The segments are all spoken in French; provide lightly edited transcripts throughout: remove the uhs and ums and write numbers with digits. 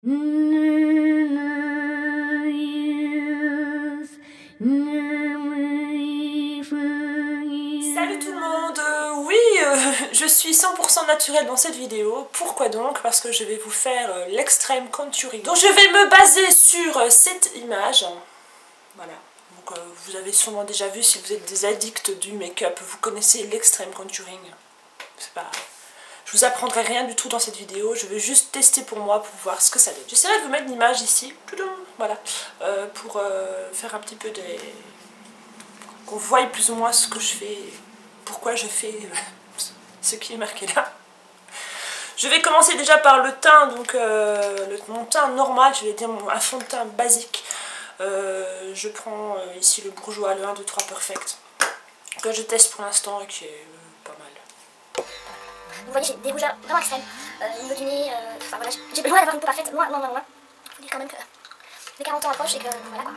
Salut tout le monde, oui, je suis 100% naturelle dans cette vidéo. Pourquoi donc? Parce que je vais vous faire l'extrême contouring. Donc je vais me baser sur cette image. Voilà, donc vous avez sûrement déjà vu, si vous êtes des addicts du make-up, vous connaissez l'extrême contouring. C'est pas... Je vous apprendrai rien du tout dans cette vidéo, je vais juste tester pour moi pour voir ce que ça donne. J'essaierai de vous mettre l'image ici, voilà, pour faire un petit peu des... qu'on voie plus ou moins ce que je fais, pourquoi je fais ce qui est marqué là. Je vais commencer déjà par le teint, donc mon teint normal, je vais dire un fond de teint basique. Je prends ici le Bourjois, le 1, 2, 3 Perfect, que je teste pour l'instant et qui est pas mal. Vous voyez, j'ai des rougeurs vraiment extrêmes, au niveau du nez, enfin voilà, j'ai besoin d'avoir une peau parfaite, loin. Faut dire quand même que les 40 ans approchent et que voilà quoi.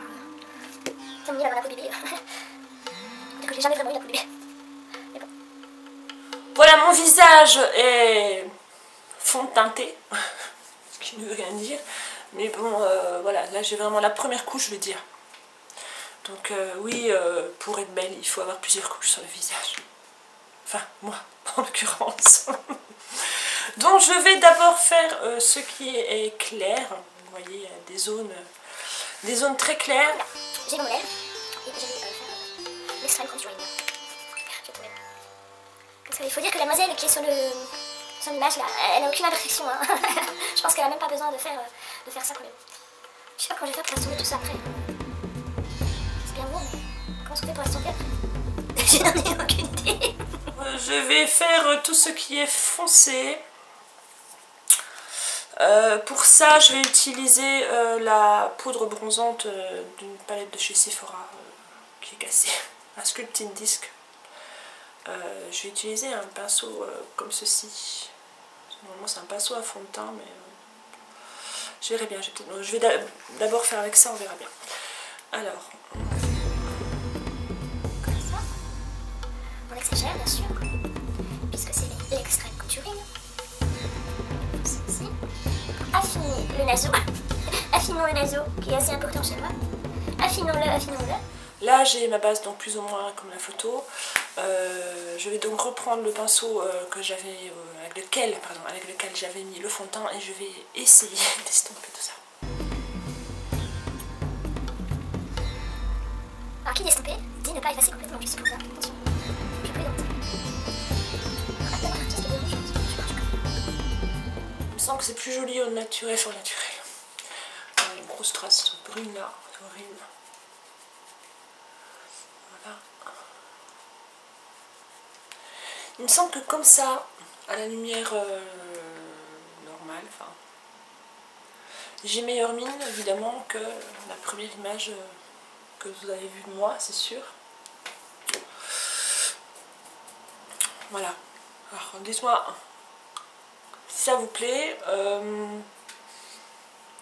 Comme dit la peau bébé. Peut-être que j'ai jamais vraiment eu la peau bébé. Mais bon. Voilà, mon visage est fond teinté, ce qui ne veut rien dire. Mais bon, voilà, là j'ai vraiment la première couche, je veux dire. Donc oui, pour être belle, il faut avoir plusieurs couches sur le visage. Enfin, moi, en l'occurrence. Donc je vais d'abord faire ce qui est clair. Vous voyez, des zones très claires. J'ai mon lèvre et je vais faire l'extrême contouring. Parce qu'il faut dire que la demoiselle qui est sur l'image là, elle n'a aucune imperfection. Hein. Je pense qu'elle n'a même pas besoin de faire ça quand même. Je sais pas comment je vais faire pour estomper tout ça après. C'est bien beau, mais comment on fait pour estomper après? Je n'en ai aucune idée. Je vais faire tout ce qui est foncé. Pour ça, je vais utiliser la poudre bronzante d'une palette de chez Sephora qui est cassée, un sculpting disc. Je vais utiliser un pinceau comme ceci. Normalement, c'est un pinceau à fond de teint, mais je verrai bien. Je vais d'abord faire avec ça, on verra bien. Alors, Comme ça. On exagère, bien sûr, puisque c'est l'extrême contouring. Ici. Affinez le naseau. Affinons le naseau, qui est assez important chez moi. Affinons-le, affinons-le. là, j'ai ma base donc plus ou moins comme la photo. Je vais donc reprendre le pinceau avec lequel j'avais mis le fond de teint et je vais essayer d'estomper tout ça. Alors, qui d'estomper dit ne pas effacer complètement, juste pour ça. Attention. Je suis prudente. Je sens que c'est plus joli au naturel sur le naturel. Une grosse trace brune là, c'est horrible. Voilà. Il me semble que comme ça, à la lumière normale, enfin, j'ai meilleure mine évidemment que la première image que vous avez vue de moi, c'est sûr. Voilà. Alors dites-moi si ça vous plaît.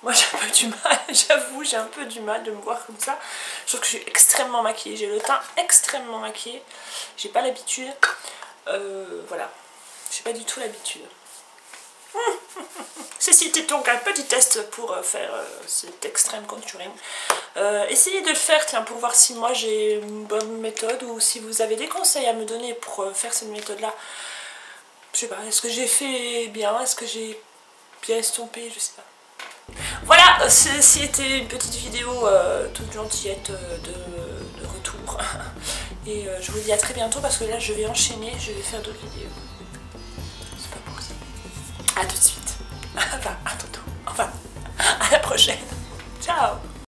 Moi j'ai un peu du mal, j'avoue, j'ai un peu du mal de me voir comme ça. Je trouve que je suis extrêmement maquillée, j'ai le teint extrêmement maquillé. J'ai pas l'habitude. Voilà, j'ai pas du tout l'habitude. Ceci était donc un petit test pour faire cet extrême contouring. Essayez de le faire, tiens, pour voir si moi j'ai une bonne méthode ou si vous avez des conseils à me donner pour faire cette méthode là. Je sais pas, est-ce que j'ai fait bien, est-ce que j'ai bien estompé, je sais pas. Voilà, ceci était une petite vidéo toute gentillette de retour. Et je vous dis à très bientôt parce que là je vais enchaîner, je vais faire d'autres vidéos. C'est pas pour ça. A tout de suite. Enfin, à tantôt. Enfin, à la prochaine. Ciao.